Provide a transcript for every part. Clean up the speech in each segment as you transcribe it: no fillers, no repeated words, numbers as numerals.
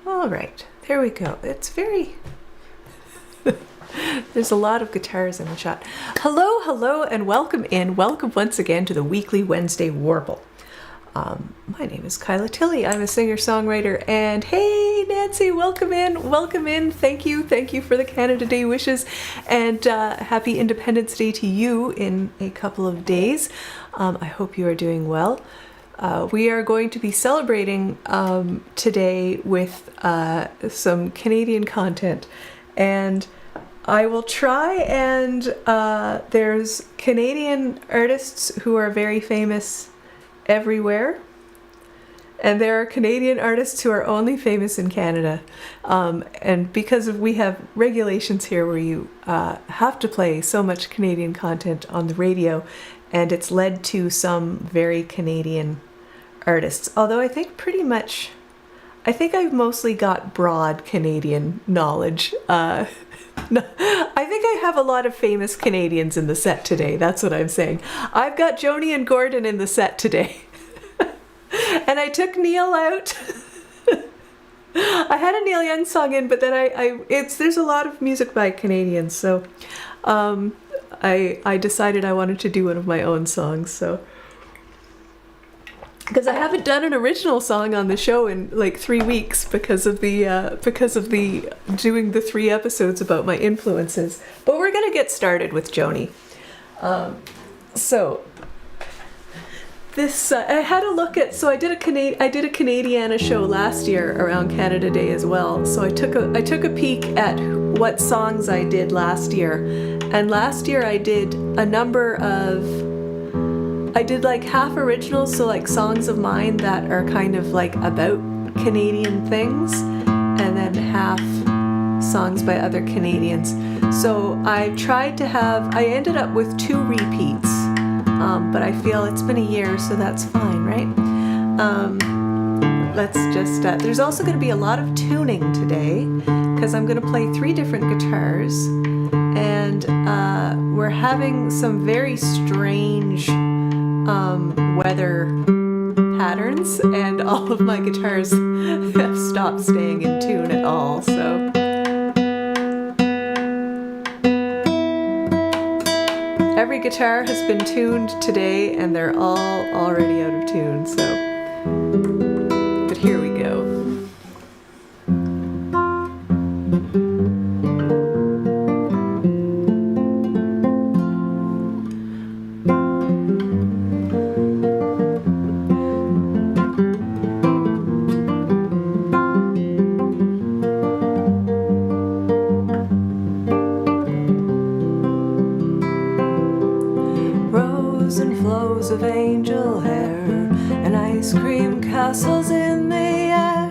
All right, there we go. It's very... There's a lot of guitars in the shot. Hello, hello, and welcome in. Welcome once again to the weekly Wednesday Warble. My name is Kyla Tilley. I'm a singer-songwriter, and hey, Nancy, welcome in, welcome in. Thank you for the Canada Day wishes, and happy Independence Day to you in a couple of days. I hope you are doing well. We are going to be celebrating today with some Canadian content, and I will try and there's Canadian artists who are very famous everywhere, and there are Canadian artists who are only famous in Canada, and because we have regulations here where you have to play so much Canadian content on the radio, and it's led to some very Canadian artists, although I think I've mostly got broad Canadian knowledge. No, I think I have a lot of famous Canadians in the set today. That's what I'm saying. I've got Joni and Gordon in the set today. And I took Neil out. I had a Neil Young song in, but then there's a lot of music by Canadians, so I decided I wanted to do one of my own songs, so because I haven't done an original song on the show in like 3 weeks because of the doing the 3 episodes about my influences. But we're gonna get started with Joni. So this I had a look at. So I did a Canadiana show last year around Canada Day as well. So I took a peek at what songs I did last year, and last year I did a number of. I did like half originals, so like songs of mine that are kind of like about Canadian things, and then half songs by other Canadians. So I ended up with 2 repeats, but I feel it's been a year, so that's fine, right? Let's just, there's also going to be a lot of tuning today, because I'm going to play 3 different guitars, and we're having some very strange weather patterns, and all of my guitars have stopped staying in tune at all, so every guitar has been tuned today and they're all already out of tune, so but here we go. Of angel hair and ice cream castles in the air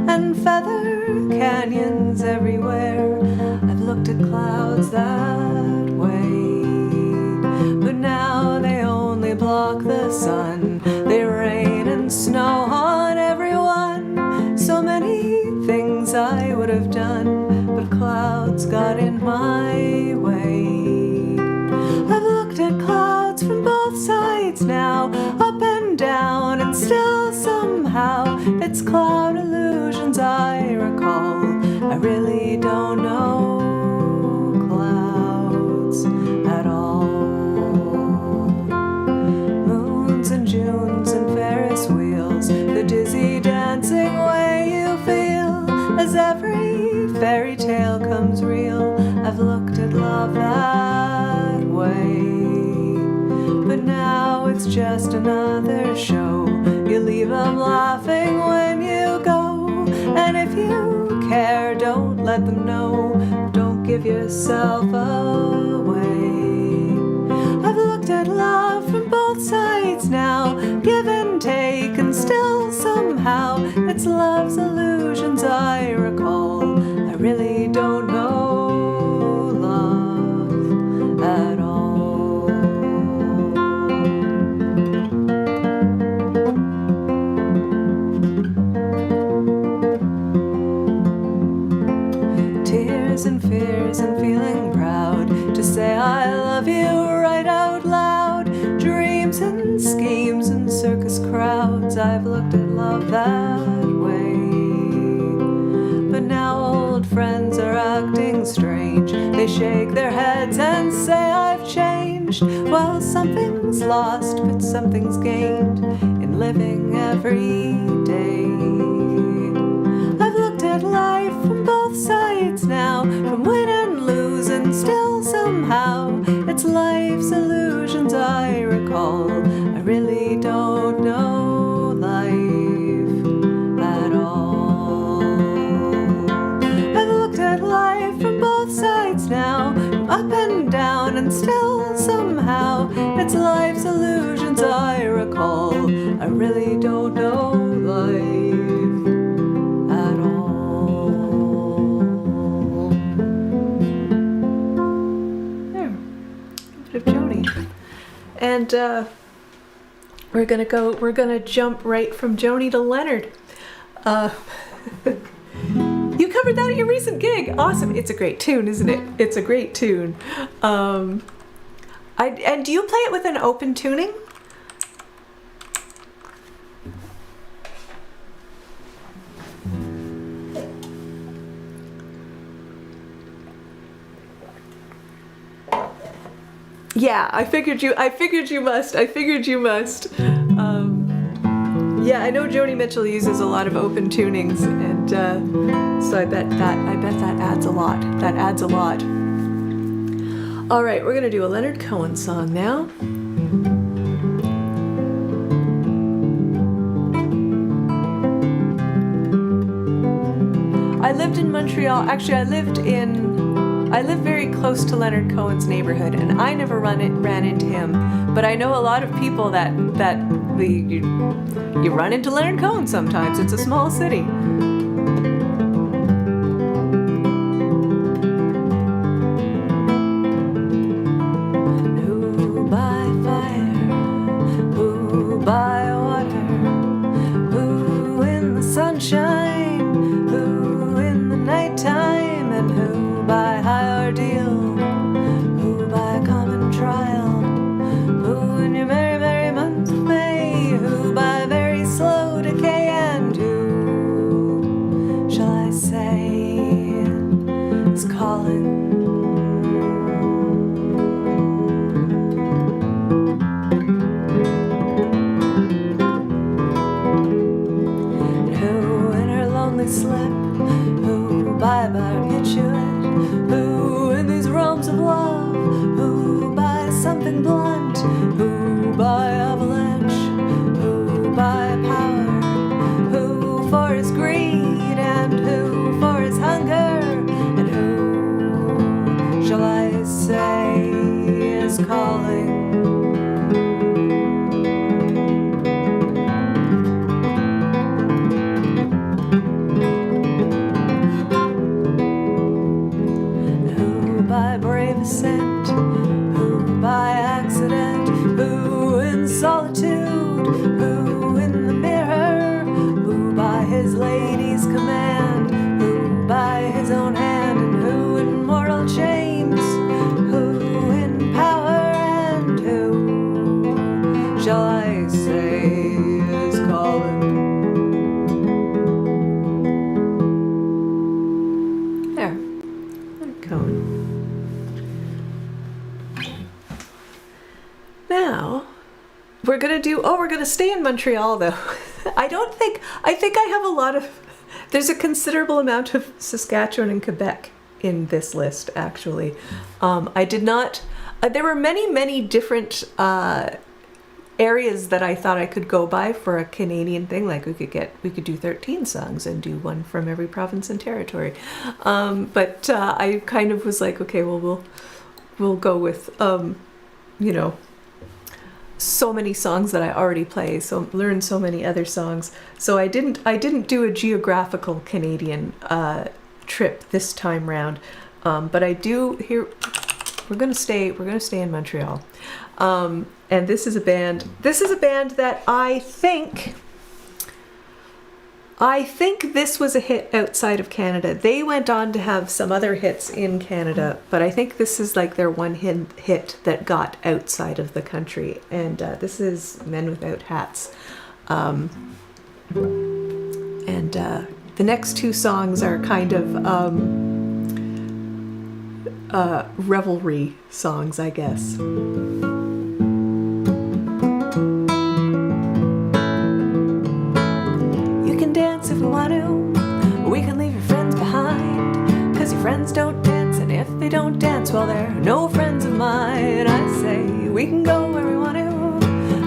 and feather canyons everywhere. I've looked at clouds that way, but now they only block the sun. They rain and snow on everyone. So many things I would have done, but clouds got in my way. I've looked at clouds from both sides now, up and down, and still somehow it's cloud illusions I recall. I really don't know clouds at all. Moons and Junes and Ferris wheels, the dizzy dancing way you feel as every fairy tale comes real. I've looked at love that way, but now it's just another show. You leave them laughing when you go, and if you care, don't let them know. Don't give yourself away. I've looked at love from both sides now, give and take, and still somehow it's love's illusions I recall. I really don't know love at all. And fears and feeling proud to say I love you right out loud. Dreams and schemes and circus crowds, I've looked at love that way. acting strange. They shake their heads and say I've changed. Well, something's lost, but something's gained in living every day. I've looked at life from both sides now, from win and lose, and still somehow it's life's illusions I recall. I really don't know life at all. I've looked at life from both sides now, from up and down, and still somehow it's life's illusions I recall. I really don't know life at all. There, a bit of Joni. And we're gonna jump right from Joni to Leonard. You covered that at your recent gig. Awesome. It's a great tune, isn't it? It's a great tune. And do you play it with an open tuning? Yeah, I figured you must. Yeah, I know Joni Mitchell uses a lot of open tunings, and so I bet that adds a lot. That adds a lot. All right, we're gonna do a Leonard Cohen song now. I lived in Montreal. Actually, I lived very close to Leonard Cohen's neighborhood, and I never ran into him. But I know a lot of people that you run into Leonard Cohen sometimes. It's a small city. Who by fire, who by water, who in the sunshine, who in the nighttime, and who by high ordeal, who by common trial, who in your merry, merry months of May, who by very slow decay, and who shall I say is calling? And who in her lonely slip, who by barbiturate, who in these realms of love, who by something blunt, who by avalanche, who by power, who for his greed, and who for his hunger, and who shall I say is calling? By brave ascent, who by accident, who in solitude, who in the mirror, who by his lady's command, who by his own hand, and who in mortal chains, who in power, and who shall I say is calling? There, Leonard Cohen. Now, we're gonna stay in Montreal though. I think I have a lot of, there's a considerable amount of Saskatchewan and Quebec in this list actually. I did not, there were many different areas that I thought I could go by for a Canadian thing. Like we could do 13 songs and do one from every province and territory. But I kind of was like, okay, well, we'll go with, you know, so many songs that I already play, so learn so many other songs. So I didn't do a geographical Canadian trip this time round, but I do here. We're gonna stay in Montreal, and this is a band that I think this was a hit outside of Canada. They went on to have some other hits in Canada, but I think this is like their one hit that got outside of the country. And this is Men Without Hats. And the next two songs are kind of revelry songs, I guess. You can dance if you want to. We can leave your friends behind. 'Cause your friends don't dance, and if they don't dance, well, they're no friends of mine. I say we can go where we want to,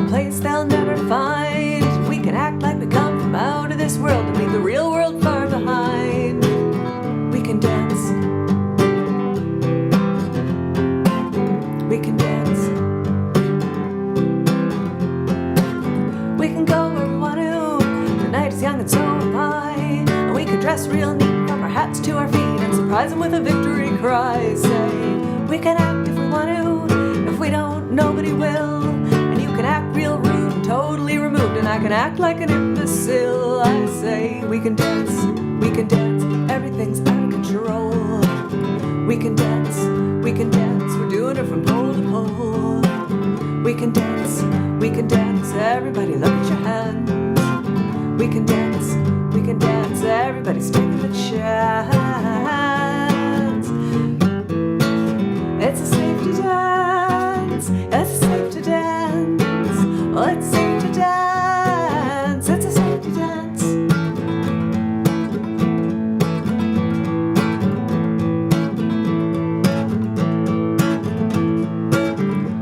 a place they'll never find. We can act like we come from out of this world and leave the real world far behind. We can dance. We can dance. We can go where we want to. The night is young and so am I. And we can dress real neat from our hats to our feet and surprise them with a victory cry. Say, we can act if we want to. If we don't, nobody will. And you can act real rude and totally removed, and I can act like an imbecile. I say, we can dance. We can dance. Everything's out of control. We can dance. We can dance. We're doing it from pole to pole. We can dance. We can dance. Everybody look at your hands. We can dance. We can dance. Everybody's taking the chance. It's a safe to dance. It's a safe to dance. Well, it's safe to dance. It's a safe to dance.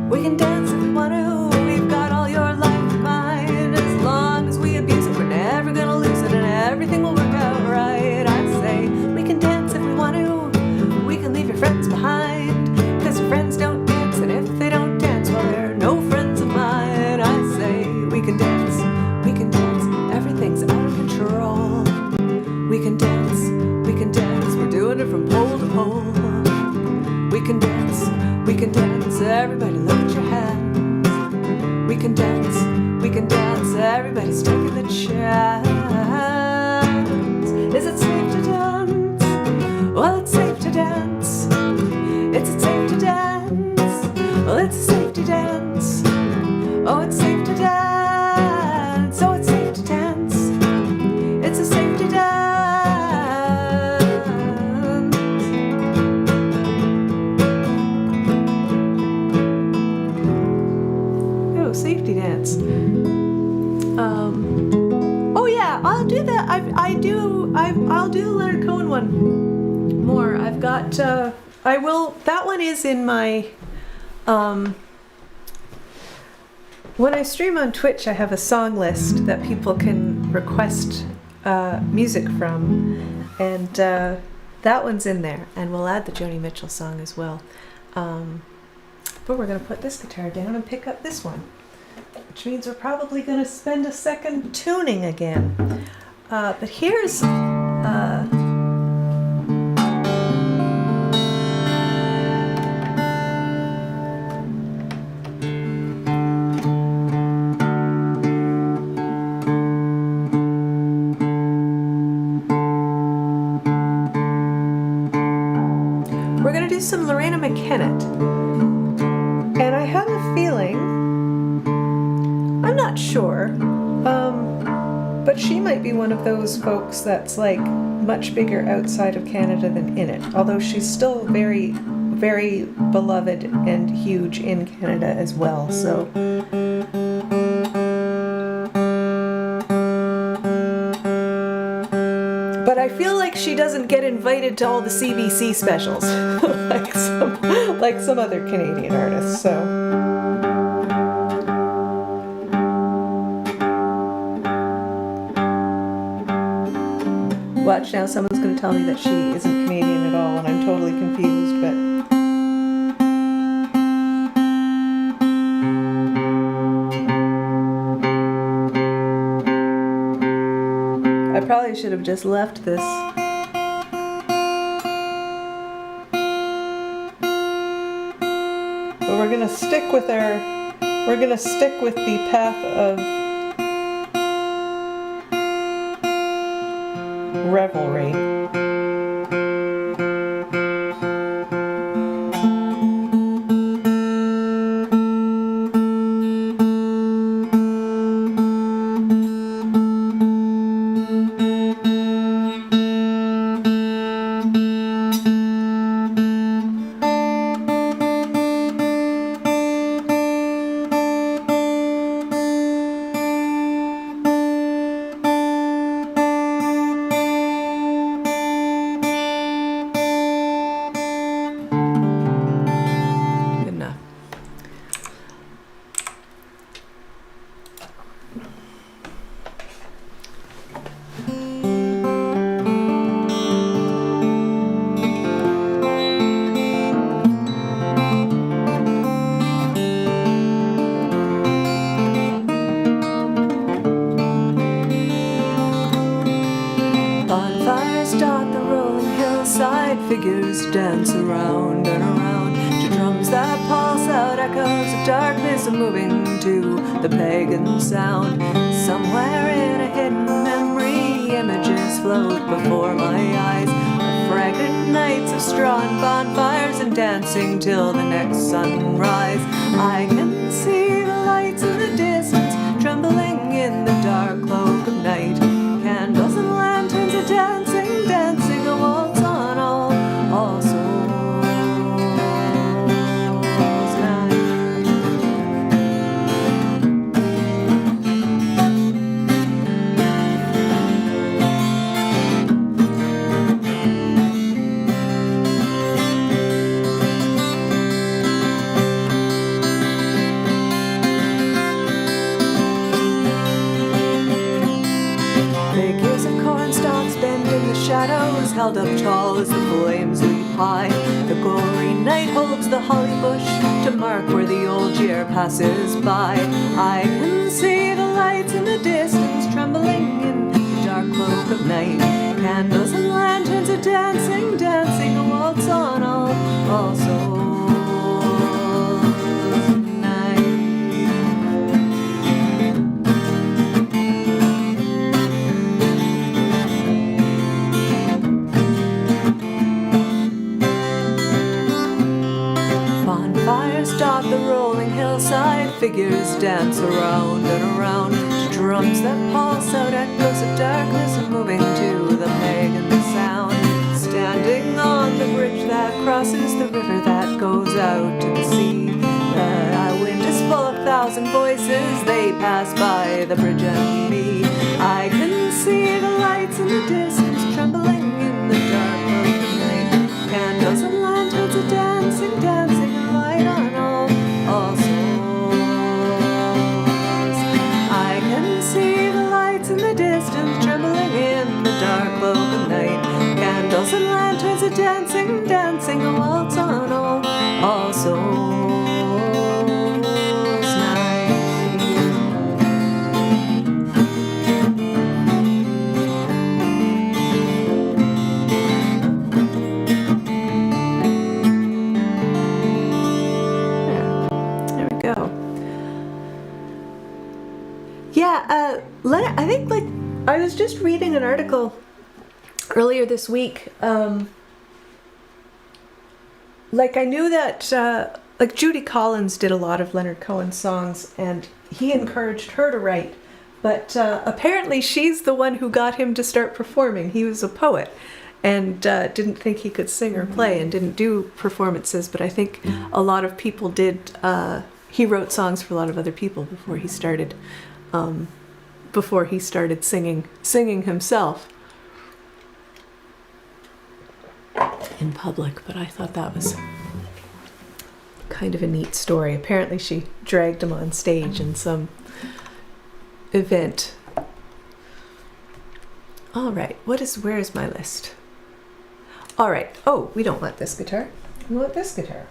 We can dance if we want to. We've got all your life and mine. As long as we abuse it, we're never gonna lose it, and everything will work out right. I say we can dance if we want to. We can leave your friends behind. 'Cause your friends don't dance, and if they don't dance, well, they're no friends of mine. I say we can dance. We can dance. Everything's out of control. We can dance. We can dance. We're doing it from pole to pole. We can dance. We can dance. Everybody look at your hands. We can dance. We can dance. Everybody's taking the chance. Is it safe to dance? Well, it's safe to dance. It's safe to dance. Well, it's safe to dance. Oh, it's safe to dance. Oh, it's safe to dance. It's a safe to dance. Oh, safety dance. Oh yeah, I'll do that. I'll do the Leonard Cohen one more. I've got. I will. That one is in my. When I stream on Twitch, I have a song list that people can request music from, and that one's in there. And we'll add the Joni Mitchell song as well. But we're going to put this guitar down and pick up this one, which means we're probably going to spend a second tuning again. But here's. Some Lorena McKennett, and I have a feeling, I'm not sure, but she might be one of those folks that's like much bigger outside of Canada than in it, although she's still very, very beloved and huge in Canada as well. So but I feel like she doesn't get invited to all the CBC specials like some other Canadian artists. So watch now, someone's going to tell me that she isn't Canadian at all, and I'm totally confused. But I probably should have just left this. But we're gonna stick with the path of revelry. figures dance around and around to drums that pulse out echoes of darkness, moving to the pagan sound. Somewhere in a hidden memory, images float before my eyes, fragrant nights of straw and bonfires and dancing till the next sunrise. I can see the lights in the distance trembling in the dark cloak of night. Candles and lanterns are dancing, dancing a waltz on all souls night. Figures of corn stalks bend in the shadows, held up tall as the flames leap high. The gory night holds the holly bush to mark where the old year passes by. I can see the lights in the distance trembling in the dark cloak of night. Candles and lanterns are dancing, dancing a waltz on all souls night. Bonfires dot the rolling hillside, figures dance around and around to drums that pulse out echoes of darkness, moving to the pagan sound. Standing on the bridge that crosses the river that goes out to the sea, the wind is full of thousand voices, they pass by the bridge and me. I can see the lights in the distance trembling in the dark of the night. Candles and lanterns are dancing, dancing a light on all souls. I can see the lights in the distance trembling in the dark cloak of night. Candles and lanterns are dancing, dancing a waltz on all souls night. There we go. Yeah, I think, like, I was just reading an article earlier this week. Like, I knew that, like, Judy Collins did a lot of Leonard Cohen's songs, and he encouraged her to write. But apparently she's the one who got him to start performing. He was a poet and didn't think he could sing or play and didn't do performances. But I think a lot of people did. He wrote songs for a lot of other people before he started singing himself in public. But I thought that was kind of a neat story. Apparently she dragged him on stage in some event. All right, where is my list? All right. Oh, we don't want this guitar. We want this guitar.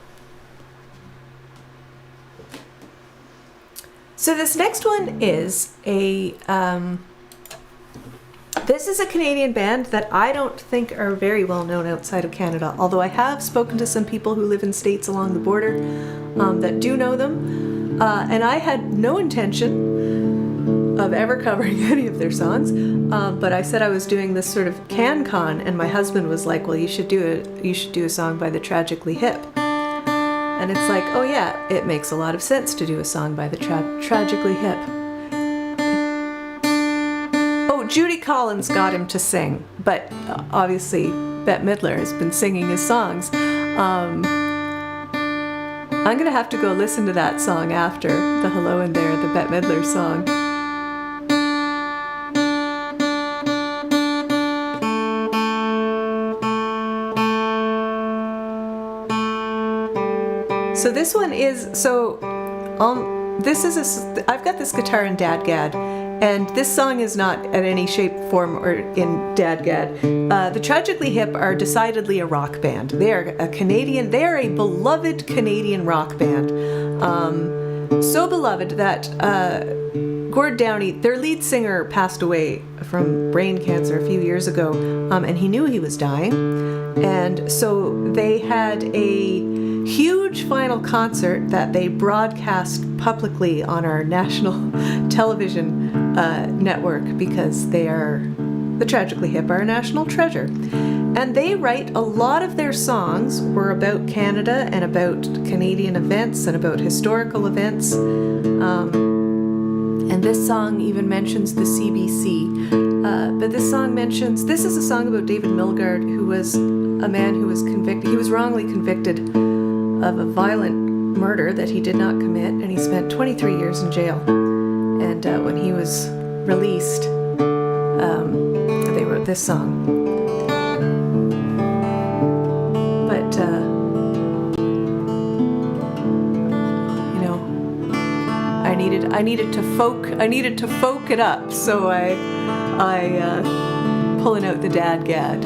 So this next one is a this is a Canadian band that I don't think are very well known outside of Canada, although I have spoken to some people who live in states along the border that do know them, and I had no intention of ever covering any of their songs, but I said I was doing this sort of CanCon, and my husband was like, well, you should do a song by the Tragically Hip. And it's like, oh yeah, it makes a lot of sense to do a song by the Tragically Hip. Oh, Judy Collins got him to sing, but obviously Bette Midler has been singing his songs. I'm gonna have to go listen to that song after the Hello in There, the Bette Midler song. So this one is, I've got this guitar in Dadgad, and this song is not in any shape, form, or in Dadgad. The Tragically Hip are decidedly a rock band. They are a beloved Canadian rock band. So beloved that Gord Downey, their lead singer, passed away from brain cancer a few years ago, and he knew he was dying. And so they had a huge final concert that they broadcast publicly on our national television network, because they are, the Tragically Hip are a national treasure. And they write a lot of their songs were about Canada and about Canadian events and about historical events. And this song even mentions the CBC. But this song mentions, this is a song about David Milgaard, who was a man who was convicted, he was wrongly convicted of a violent murder that he did not commit, and he spent 23 years in jail. And when he was released, they wrote this song. But, you know, I needed to folk it up, so I pulling out the dadgad.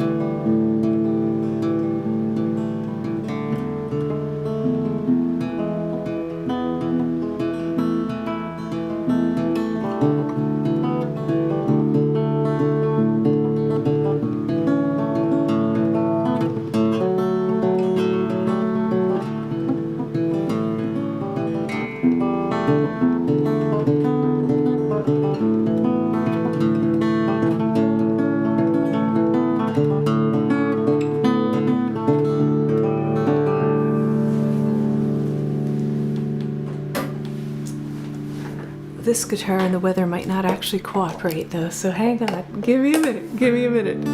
This guitar and the weather might not actually cooperate though, so hang on. Give me a minute.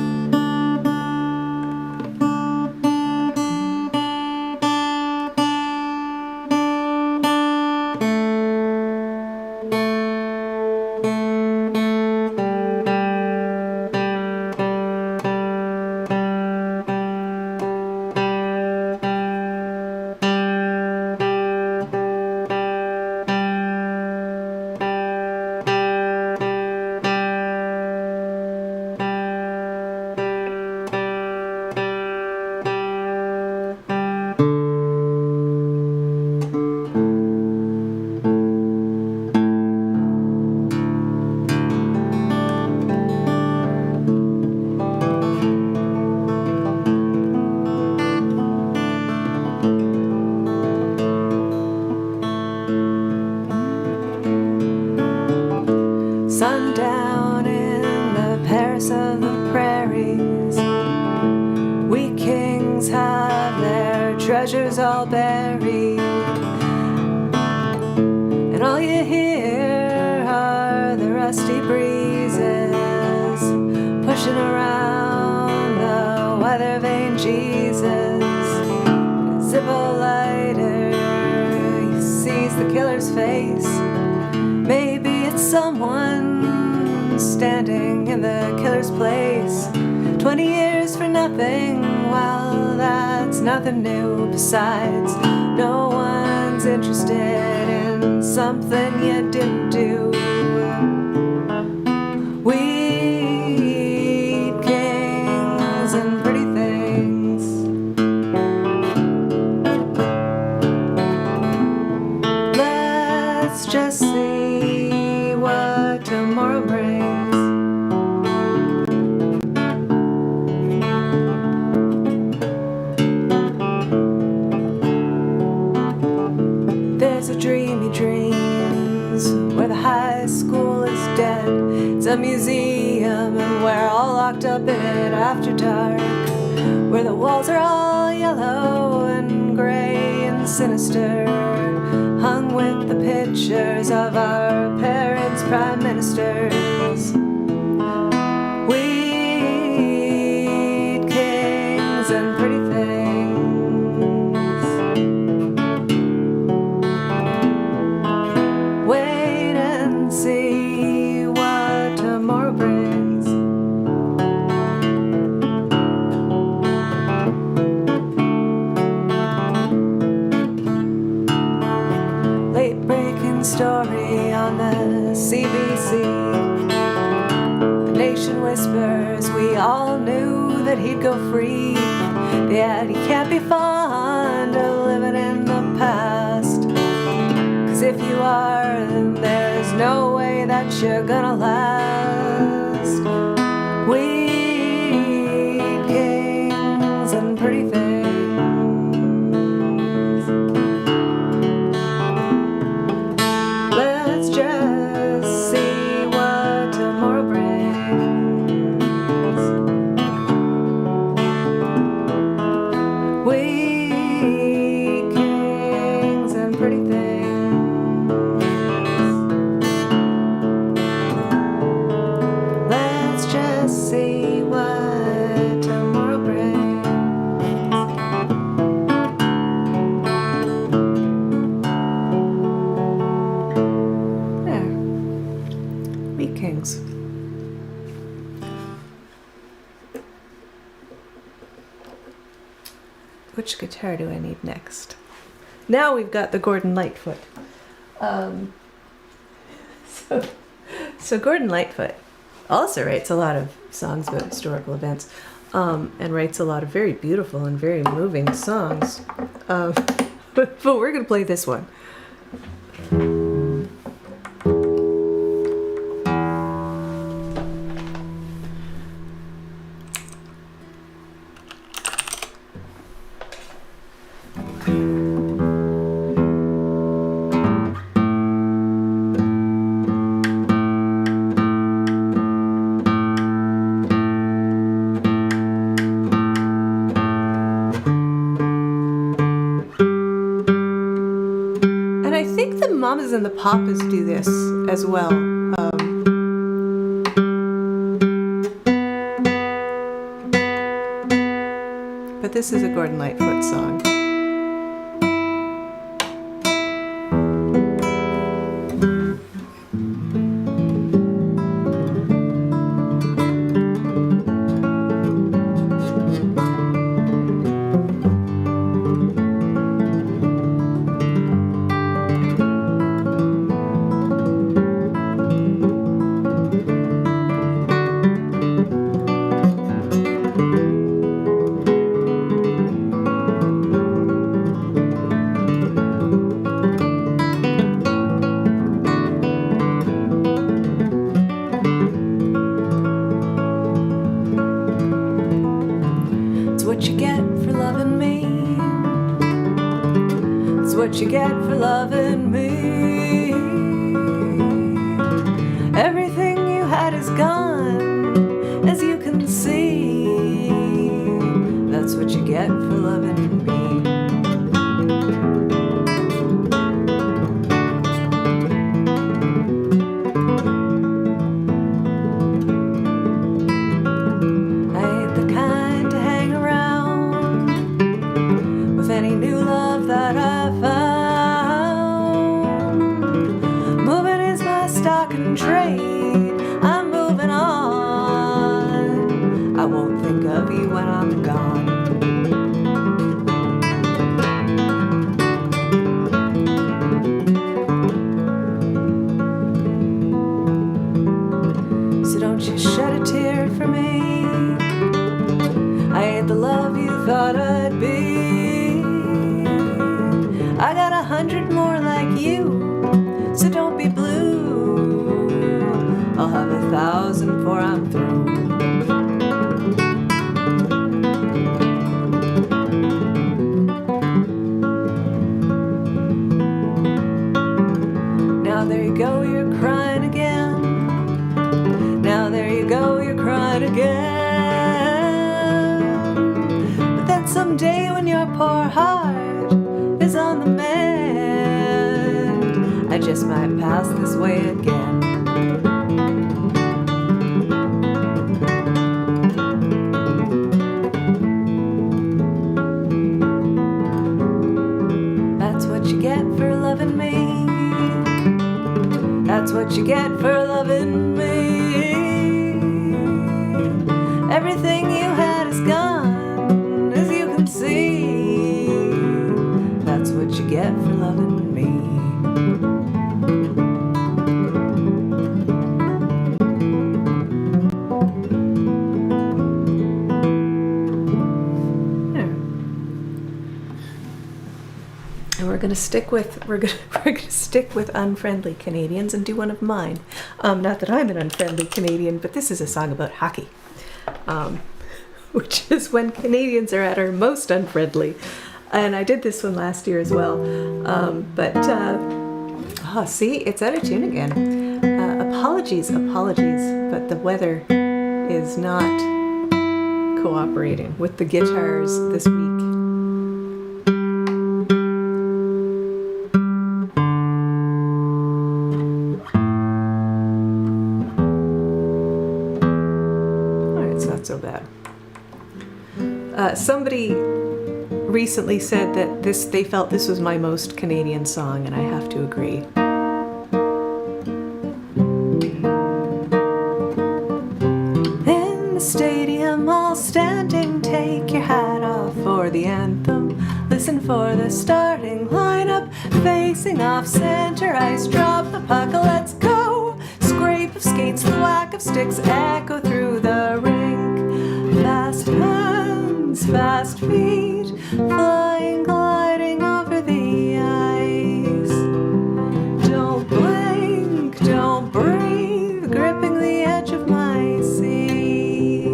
Sundown in the Paris of the prairies, we kings have their treasures all buried, and all you hear are the rusty breezes pushing around the weather vane Jesus. Zippo lighter, he sees the killer's face. Maybe it's someone standing in the killer's place. 20 years for nothing, well, that's nothing new. Besides, no one's interested in something you didn't do. Weed kings and pretty things. Let's just see what tomorrow brings. There's a dreamy dreams where the high school is dead. It's a museum and we're all locked up in it after dark, where the walls are all yellow and gray and sinister, hung with the pictures of our parents' prime ministers. Weed kings and pretty things. Wait and see what tomorrow brings. Late breaking story on the CBC. The nation whispers we all knew that he'd go free. Yet he can't be fond of living in the past. 'Cause if you are, then there's no way that you're gonna last. Weed kings and guitar do I need next? Now we've got the Gordon Lightfoot. So Gordon Lightfoot also writes a lot of songs about historical events, and writes a lot of very beautiful and very moving songs. But we're going to play this one. Mamas and the Papas do this as well. But this is a Gordon Lightfoot song. What you get for loving me. It's what you get for loving me. Everything you had is gone, as you can see. That's what you get for loving me. Any new love that I found, moving is my stock and trade. I'm moving on. I won't think of you when I'm gone. So don't you shed a tear for me. I ain't the love you thought I'd be. I got 100 more like you, so don't be blue. I'll have 1,000 before I'm through. Now there you go, you're crying again. Now there you go, you're crying again. But then someday when your poor heart is on the mend, I just might pass this way again. That's what you get for loving me. That's what you get for loving me. Everything you had is gone, as you can see. That's what you get for loving me. And we're gonna stick with unfriendly Canadians and do one of mine. Not that I'm an unfriendly Canadian, but this is a song about hockey, which is when Canadians are at our most unfriendly. And I did this one last year as well. See, it's out of tune again. Apologies, but the weather is not cooperating with the guitars this week. So bad. Somebody recently said that they felt this was my most Canadian song, and I have to agree. In the stadium, all standing, take your hat off for the anthem. The for the starting lineup. Facing off center ice, drop the puck, let's go. Scrape of skates, the whack of sticks echo through the rink. Fast hands, fast feet, flying, gliding over the ice. Don't blink, don't breathe, gripping the edge of my seat.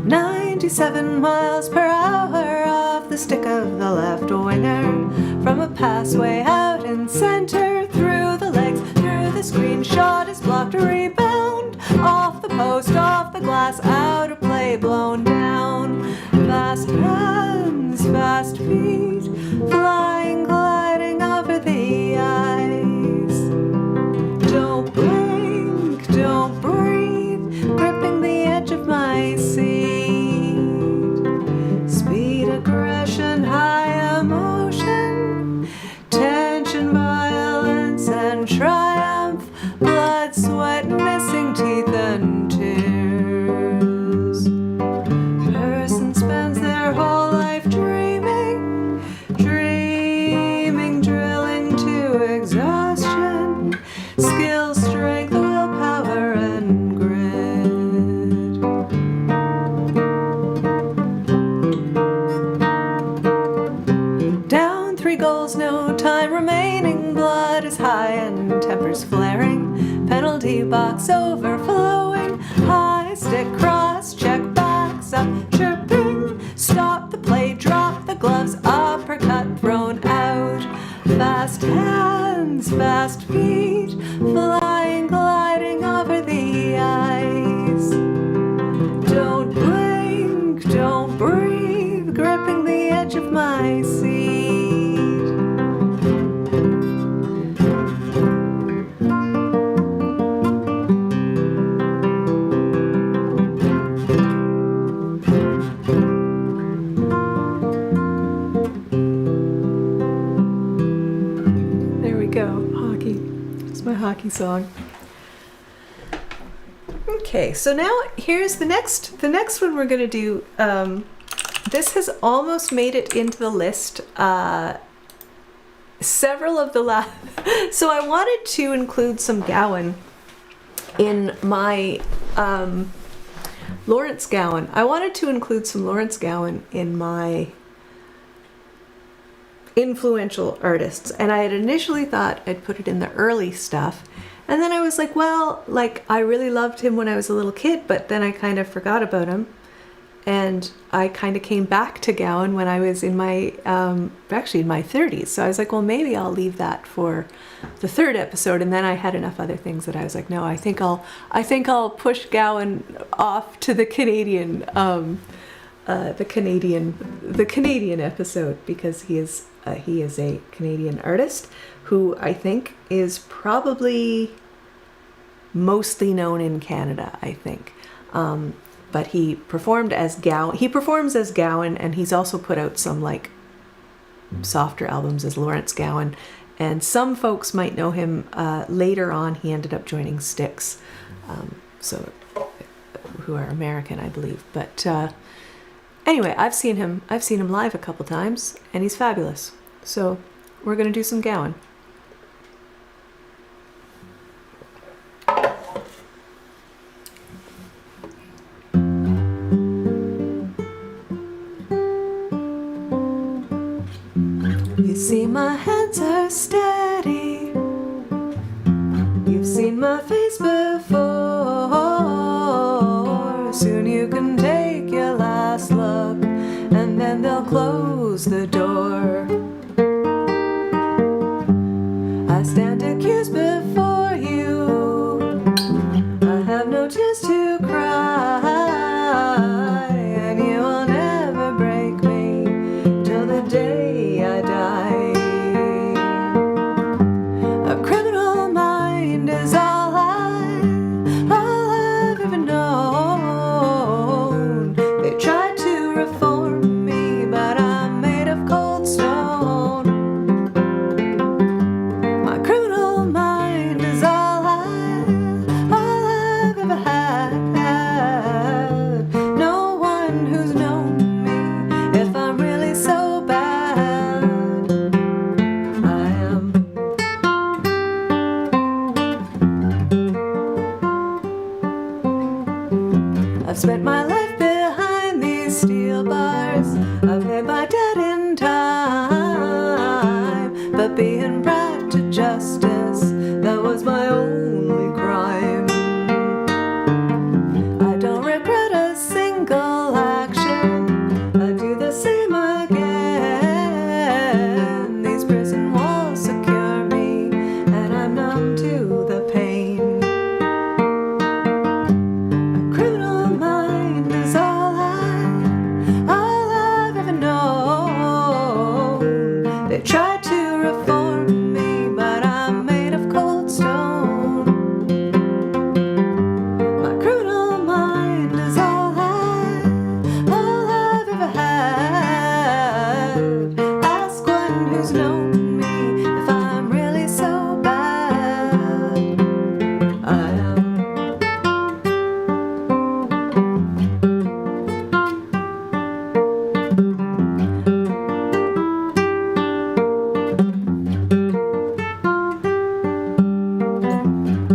97 miles per hour off the stick of the left winger. From a pass way out in center, through the legs, through the screen, shot is blocked, rebound. Off the post, off the glass, out of play, blown down. Fast hands, fast feet, flying, gliding over the ice. Don't blink, don't breathe, gripping the edge of my seat. Speed, aggression, high emotion, tension, violence, and triumph. Blood, sweat, missing teeth, and tears. Person spends their whole life dreaming, dreaming, drilling to exhaustion. Skill, strength, willpower, and grit. Down 3 goals, no time remaining. Blood is high and tempers flaring. Penalty box overflowing. High stick, cross check, backs up, chirping. Stop the play, drop the gloves, uppercut thrown out. Fast hands, fast feet, flying, gliding over the ice. Don't blink, don't breathe, gripping the edge of my seat. There we go, hockey. It's my hockey song. Okay, so now here's the next one we're going to do. This has almost made it into the list. Several of the last. So I wanted to include some Gowan in my Lawrence Gowan. I wanted to include some Lawrence Gowan in my influential artists, and I had initially thought I'd put it in the early stuff, and then I was like, well, like, I really loved him when I was a little kid, but then I kind of forgot about him, and I kind of came back to Gowan when I was in my actually in my 30s. So I was like, well, maybe I'll leave that for the 3rd episode. And then I had enough other things that I was like, no, I think I'll push Gowan off to the Canadian episode, because he is a Canadian artist who I think is probably mostly known in Canada, I think. But he performed as Gowan. He performs as Gowan, and he's also put out some like softer albums as Lawrence Gowan. And some folks might know him later on. He ended up joining Styx, who are American, I believe. But anyway, I've seen him live a couple times, and he's fabulous. So we're gonna do some Gowan. You see my hands are steady. You've seen my face before. Soon you can take your last look, and then they'll close the door. I stand accused before you. I have no tears to cry, and you will never break me till the day I die. A criminal mind is all I've ever known. They tried to reform me, but I'm made of cold stone. my life behind these steel bars. I've paid my debt in time, but being brought to justice, that was my only crime. I don't regret a single action, I do the same again. These prison walls secure me, and I'm numb to the pain. A criminal mind is all I've ever known. They tried to reform me, but I'm made of cold stone. My criminal mind is all I've ever had. Ask one who's known me if I'm really so bad. I am.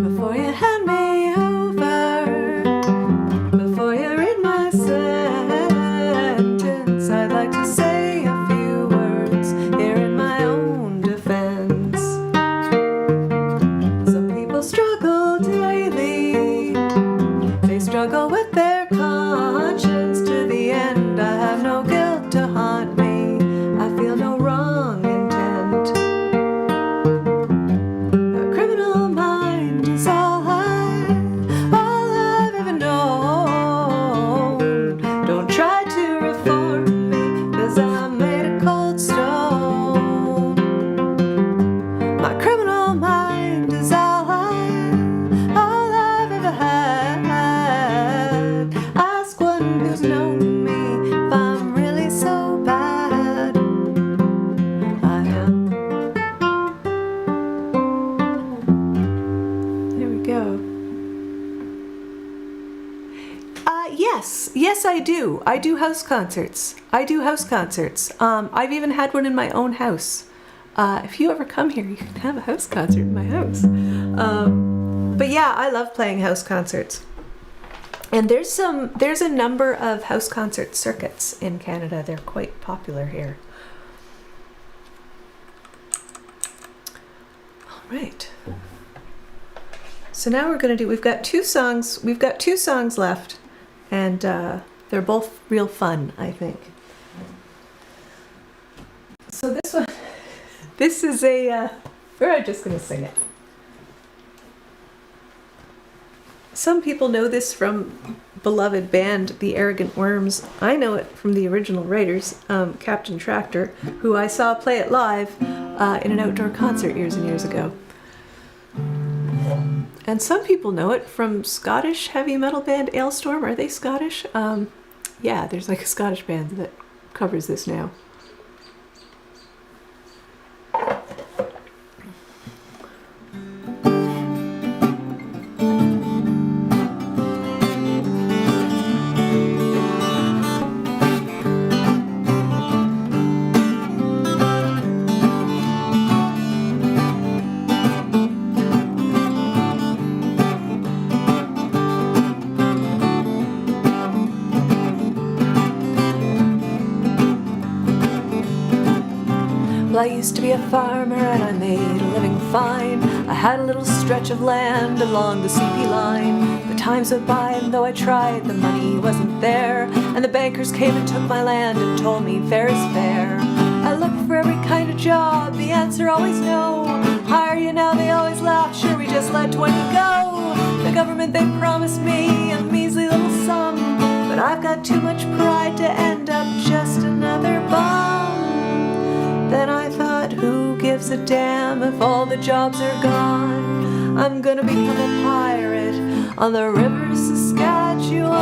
Before you hand me over, before you read my sentence, I'd like to say a few words here in my own defense. Some people struggle daily, they struggle with their conscience to the end. I have no guilt to haunt me, I feel no wrong intent. A criminal mind is all I've ever known. Don't try to reform me, 'cause I'm made of cold stone. My criminal mind is all I've ever had. Ask one who's known me if I'm really so bad. I am. There we go. Yes, I do. I do house concerts. I've even had one in my own house. If you ever come here, you can have a house concert in my house. But yeah, I love playing house concerts. And there's a number of house concert circuits in Canada. They're quite popular here. All right. So now we've got two songs left, and they're both real fun, I think. So this is we're just gonna sing it. Some people know this from beloved band The Arrogant Worms. I know it from the original writers, Captain Tractor, who I saw play it live in an outdoor concert years and years ago. And some people know it from Scottish heavy metal band Ailstorm. Are they Scottish? Yeah, there's like a Scottish band that covers this now. Well, I used to be a farmer and I made a living fine. I had a little stretch of land along the CP line. The times went by and though I tried, the money wasn't there. And the bankers came and took my land and told me fair is fair. I looked for every kind of job, the answer always no. Hire you now, they always laugh, sure we just let 20 go. The government, they promised me a measly little sum, but I've got too much pride to end up just another bum. Then I thought, who gives a damn if all the jobs are gone? I'm gonna become a pirate on the river Saskatchewan.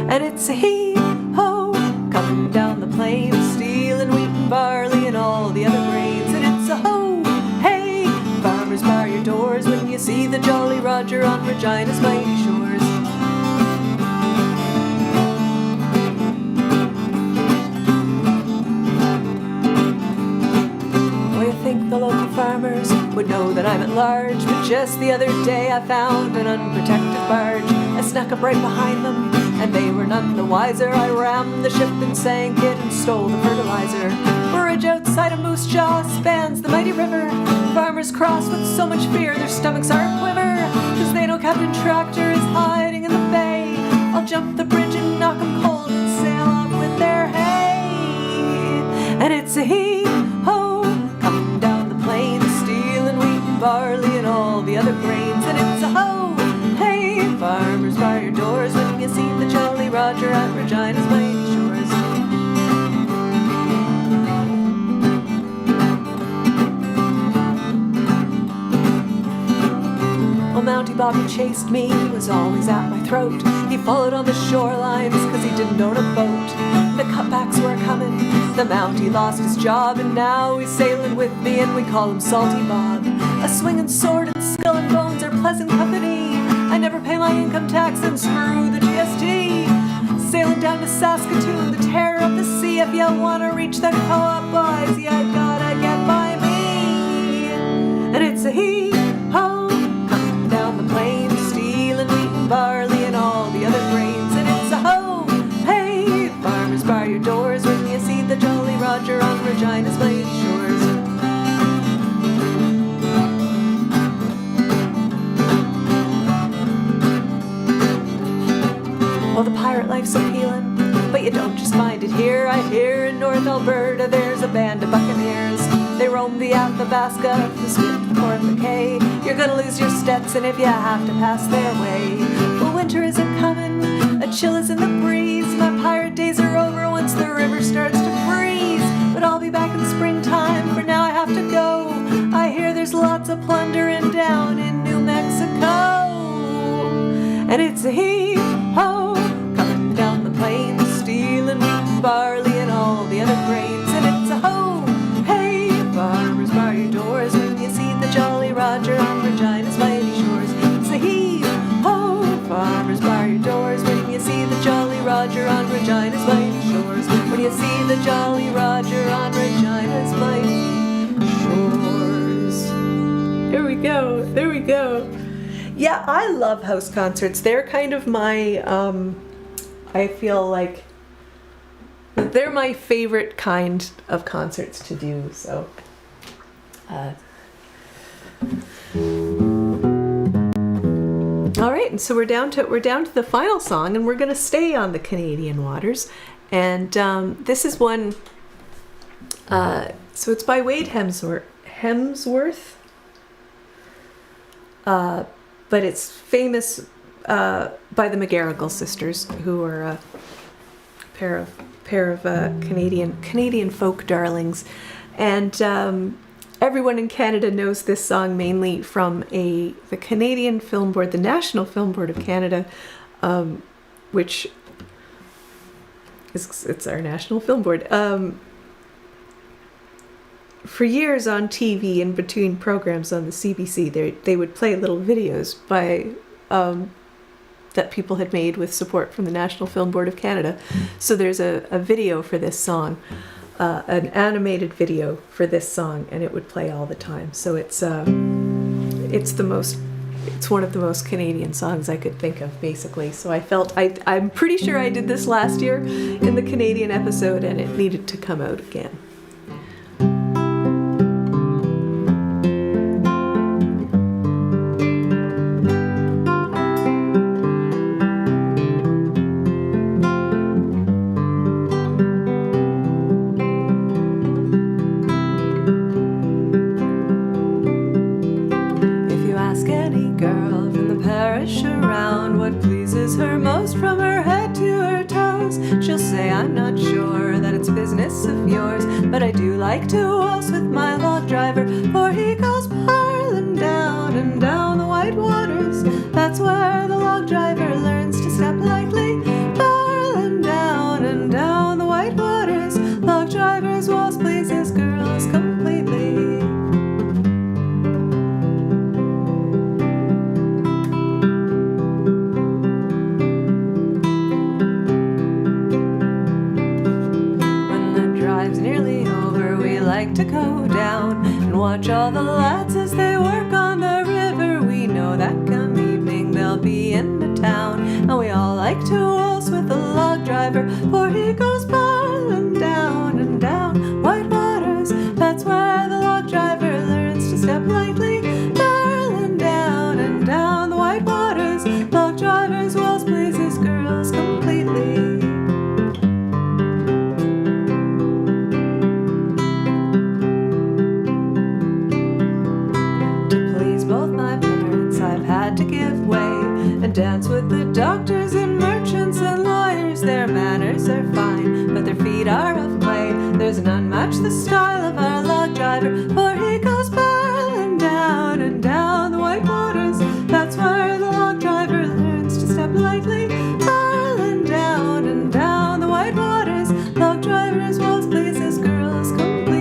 And it's a heave-ho coming down the plain, stealing wheat and barley and all the other grains. And it's a ho, hey, farmers bar your doors when you see the Jolly Roger on Regina's mighty shores. The local farmers would know that I'm at large, but just the other day I found an unprotected barge. A snuck up right behind them, and they were none the wiser. I rammed the ship and sank it and stole the fertilizer. Bridge outside of Moose Jaw spans the mighty river. Farmers cross with so much fear their stomachs are a quiver, 'cause they know Captain Tractor is hiding in the bay. I'll jump the bridge and knock 'em cold and sail off with their hay. And it's a heave-ho coming down the plain, stealing wheat and barley and all the other grains. And it's a ho, hey, farmers bar your doors when you see the Jolly Roger at Regina's mighty shores. Well, Mountie Bobby chased me, he was always at my throat. He followed on the shorelines 'cause he didn't own a boat. The cutbacks were coming, the Mountie lost his job, and now he's sailing with me and we call him Salty Bob. A swinging sword and skull and bones are pleasant company. I never pay my income tax and screw the GST. Sailing down to Saskatoon, the terror of the sea. If you wanna reach the co-op boys, you gotta get by me. And it's a he-ho coming down the plain, stealing wheat and barley and all the other grains. And it's a ho, hey, farmers bar your doors when you see the Jolly Roger on Regina's mighty shores. Well, the pirate life's appealing, but you don't just find it here. I hear in North Alberta there's a band of buccaneers. They roam the Athabasca, the Swift, the Port McKay. You're gonna lose your Stetson if you have to pass their way. Well, winter isn't coming, a chill is in the breeze. My pirate days are over once the river starts to freeze. But I'll be back in springtime, for now I have to go. I hear there's lots of plundering down in New Mexico. And it's a heave-ho coming down the plain, stealing wheat and barley and all the other grains. And it's a ho, hey, farmers bar your doors when you see the Jolly Roger on Regina's mighty shores. It's a heave-ho, farmers bar your doors when you see the Jolly Roger on Regina's mighty shores. When you see the Jolly Roger on Regina's mighty shores. There we go, there we go. Yeah, I love house concerts. They're kind of my, I feel like they're my favorite kind of concerts to do. So, all right, and so we're down to the final song, and we're going to stay on the Canadian waters. And this is one. So it's by Wade Hemsworth. But it's famous by the McGarrigle sisters, who are a pair of Canadian folk darlings, and everyone in Canada knows this song mainly from the Canadian Film Board, the National Film Board of Canada, which it's our National Film Board. For years on TV, in between programs on the CBC, they would play little videos by that people had made with support from the National Film Board of Canada. So there's a video for this song, an animated video for this song, and it would play all the time. So it's one of the most Canadian songs I could think of, basically. So I felt I'm pretty sure I did this last year in the Canadian episode, and it needed to come out again. But I do like to waltz with my log driver, for he goes barreling down and down the white waters. That's where the log driver learns to step lightly, barreling down and down the white waters. Log driver's waltz pleases girls completely. To go down and watch all the lads as they work on the river. We know that come evening they'll be in the town, Now we all like to waltz with the log driver, for he goes barreling down and down white waters. That's where the log driver learns to step lightly, barreling down and down the white waters. Log drivers waltz pleases girls completely. To please both my parents, I've had to give way and dance with the doctors and merchants and lawyers. Their manners are fine, but their feet are of clay. There's none match the style of our log driver, for he goes barreling down and down the white waters. That's where the log driver learns to step lightly, barreling down and down the white waters. Log drivers waltz pleases girls completely.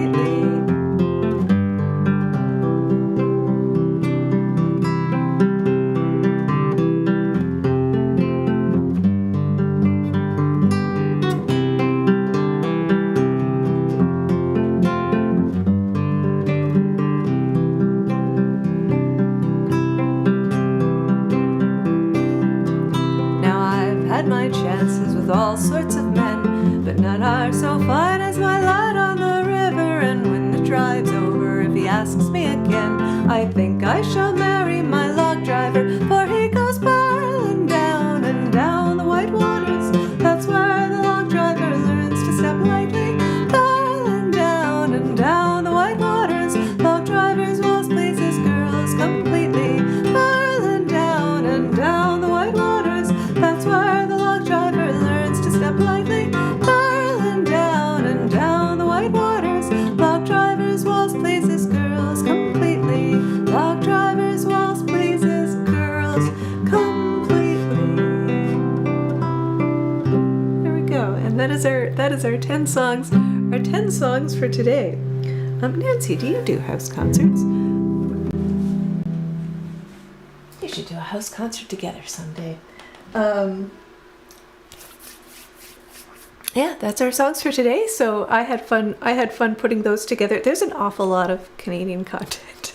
My chances with all sorts of men, but none are so fine as my lad on the river. And when the drive's over, if he asks me again, I think I shall marry my log driver, for he goes barreling down and down the white waters. That's where the log driver learns to step lightly, barreling down and down the white waters. Log drivers waltz pleases girls completely, barreling down and down the white waters. That's where the log driver learns to step lightly, barreling down and down the white waters. Log drivers waltz pleases girls completely. Log drivers waltz pleases girls completely. There we go. And that is our 10 songs. Our 10 songs for today. Nancy, do you do house concerts? We should do a house concert together someday. Yeah, that's our songs for today. So I had fun putting those together. There's an awful lot of Canadian content.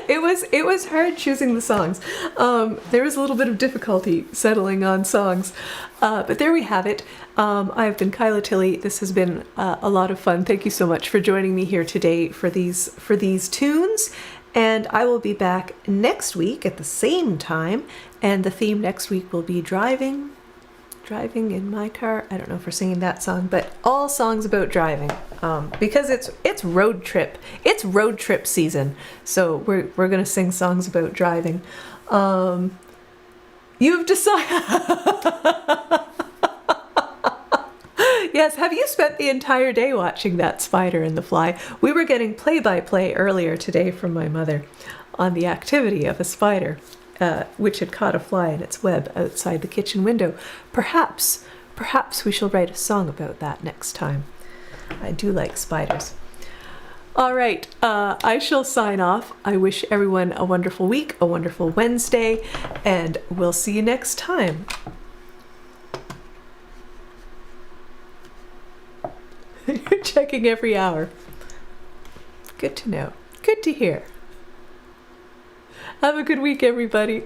It was hard choosing the songs. There was a little bit of difficulty settling on songs, but there we have it. I've been Kyla Tilley. This has been a lot of fun. Thank you so much for joining me here today for these tunes. And I will be back next week at the same time. And the theme next week will be driving in my car. I don't know if we're singing that song, but all songs about driving, because it's road trip. It's road trip season. So we're going to sing songs about driving. You've decided. Yes, have you spent the entire day watching that spider and the fly? We were getting play-by-play earlier today from my mother on the activity of a spider, which had caught a fly in its web outside the kitchen window. Perhaps we shall write a song about that next time. I do like spiders. All right, I shall sign off. I wish everyone a wonderful week, a wonderful Wednesday, and we'll see you next time. You're checking every hour. Good to know. Good to hear. Have a good week, everybody.